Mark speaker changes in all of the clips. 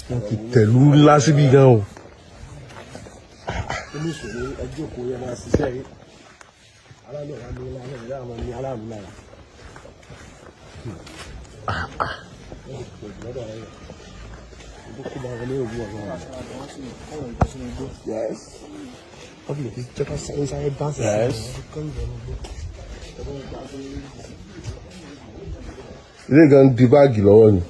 Speaker 1: wọ́n ti tẹ̀lú ńlá síbi gan o.
Speaker 2: oníṣòro ẹjọ́ kò yẹ máa ṣiṣẹ́ yìí aláàbò wa ní ilé alẹ́ ìyá àwọn ní aláàbò náà. Yes. Obviously, check us inside bus. Yes.
Speaker 1: ilé gan di báàgì lọ́wọ́ ni.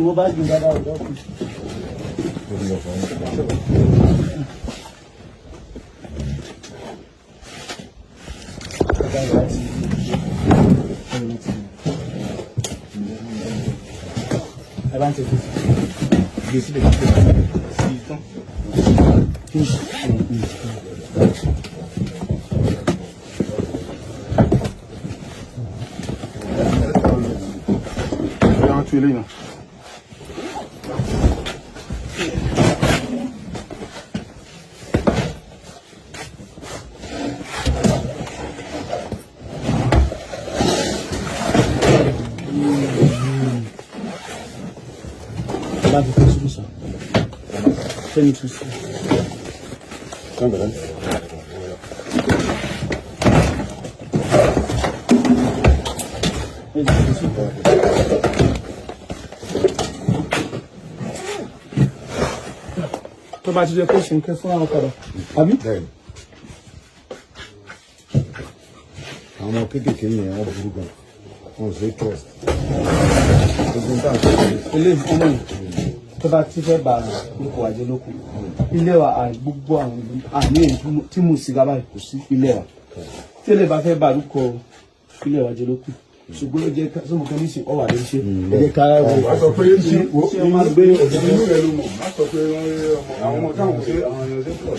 Speaker 2: Wọ́n bá jù dáadáa ọ̀dọ́ kù. Ẹ bá ń tètè gbé sílẹ̀ sí tán. Tu es là, non? Là, vous faites ça. Fais-nous tout ça. Tó bá ti jẹ́ pé ṣe ń kẹ́ fún àwọn ọ̀kadà àbí.
Speaker 3: àwọn ọmọ kéékèèké yẹn wọ́n burú gan wọn ò ṣe trust.
Speaker 2: eléyìí ọmọ yìí tó bá ti fẹ́ bá ipò àjẹ lókun ilé wa gbogbo àwọn àmì èyí tí mo sì gábà kò sí ilé wa tí ilé bá fẹ́ bá lóko ilé wa jẹ lókun ṣùgbọ́n ó jẹ́ sọ́mọ kan ní ṣe ọ̀wà ló ń ṣe ẹ̀jẹ̀ ká wọ́n sọ pé ṣé wọ́n máa gbé ọ̀dọ́ inú rẹ̀ ló mọ̀ má sọ pé àwọn ọmọ táwọn ṣe àwọn èèyàn ṣe pọ̀.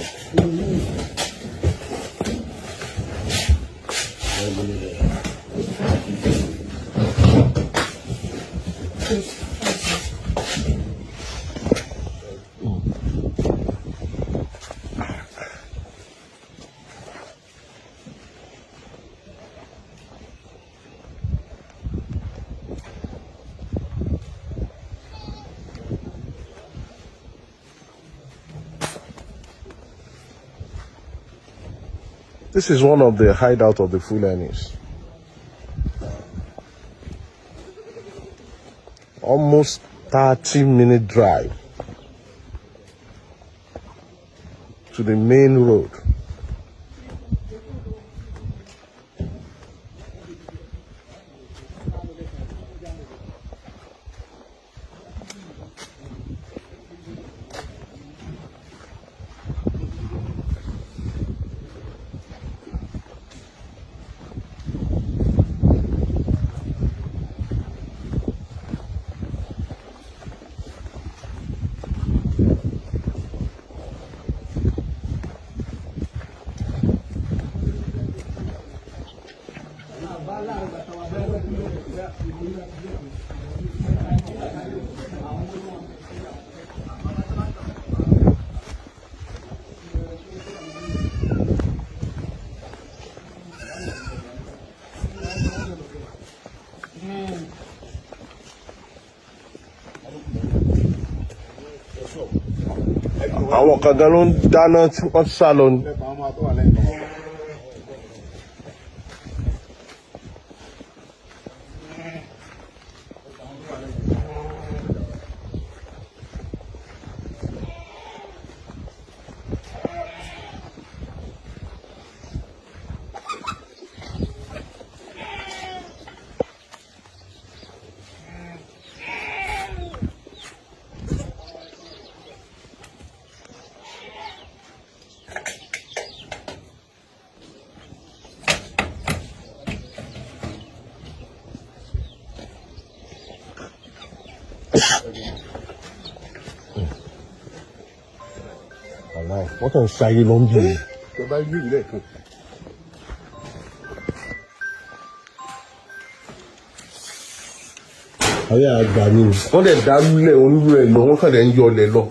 Speaker 1: This is one of the hideout of the Fulanis. Almost 30-minute drive to the main road. àwọn kan gan ló ń dáná tí wọ́n sá lọ ni. wọ́n kàn ń ṣayé lọ ń bí mi.
Speaker 3: ìjọba ìlú ìlẹ̀ kan.
Speaker 1: àwọn àgbà ni wọ́n dẹ̀ dá lulẹ̀ onírú ẹ̀ lọ wọ́n kàn dẹ̀ ń yọ ọlẹ̀ lọ.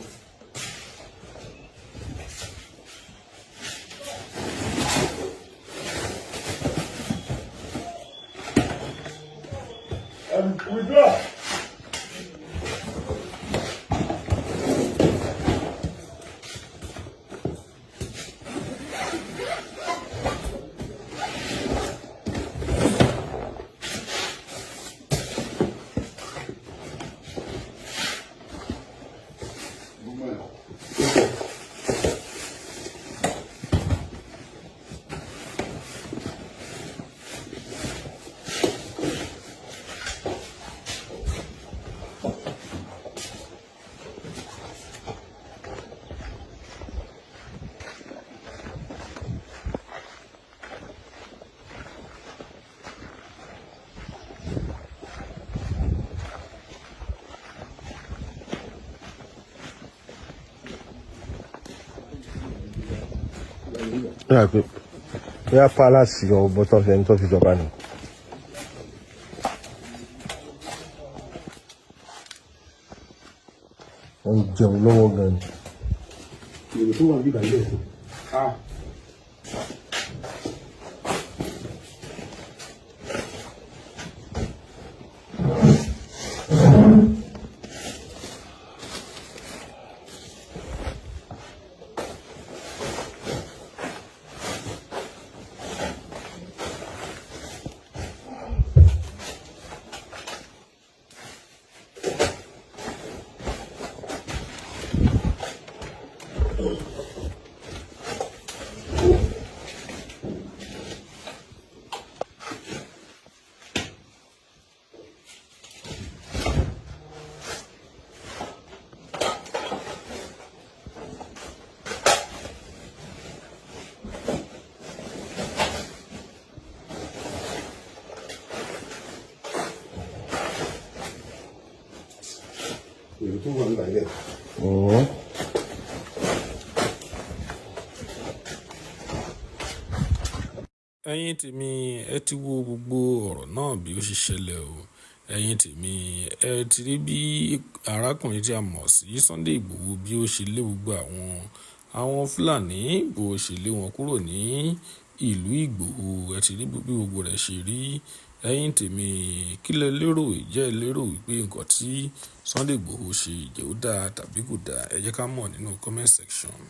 Speaker 1: bóyá pálásì ọ̀bọ tó fi ẹni tó fi jọba ni. wọ́n ń jẹun lọ́wọ́ gan ni.
Speaker 3: èrò tó wà ní ìbàlẹ̀ ẹ̀kọ́. èrò tó wà ní ìbàlẹ̀ ẹ̀kọ́.
Speaker 4: ẹ̀yin tèmi ẹ ti wo gbogbo ọ̀rọ̀ náà bí ó ṣe ṣẹlẹ̀ o ẹ̀yin tèmi ẹ ti rí bí arákùnrin tí a mọ̀ sí Sunday Igboho bí ó ṣe lé gbogbo àwọn Fúlàní bó ṣe lé wọn kúrò ní ìlú Ìgbòho ẹ ti rí bí gbogbo rẹ̀ ṣe rí ẹ̀yin tèmi kí lẹ lérò ìjẹ́ lérò wípé nǹkan tí Sunday Igboho ṣe ìjẹ́ ó dáa tàbí kò dáa ẹ jẹ́ ká mọ̀ nínú comment section.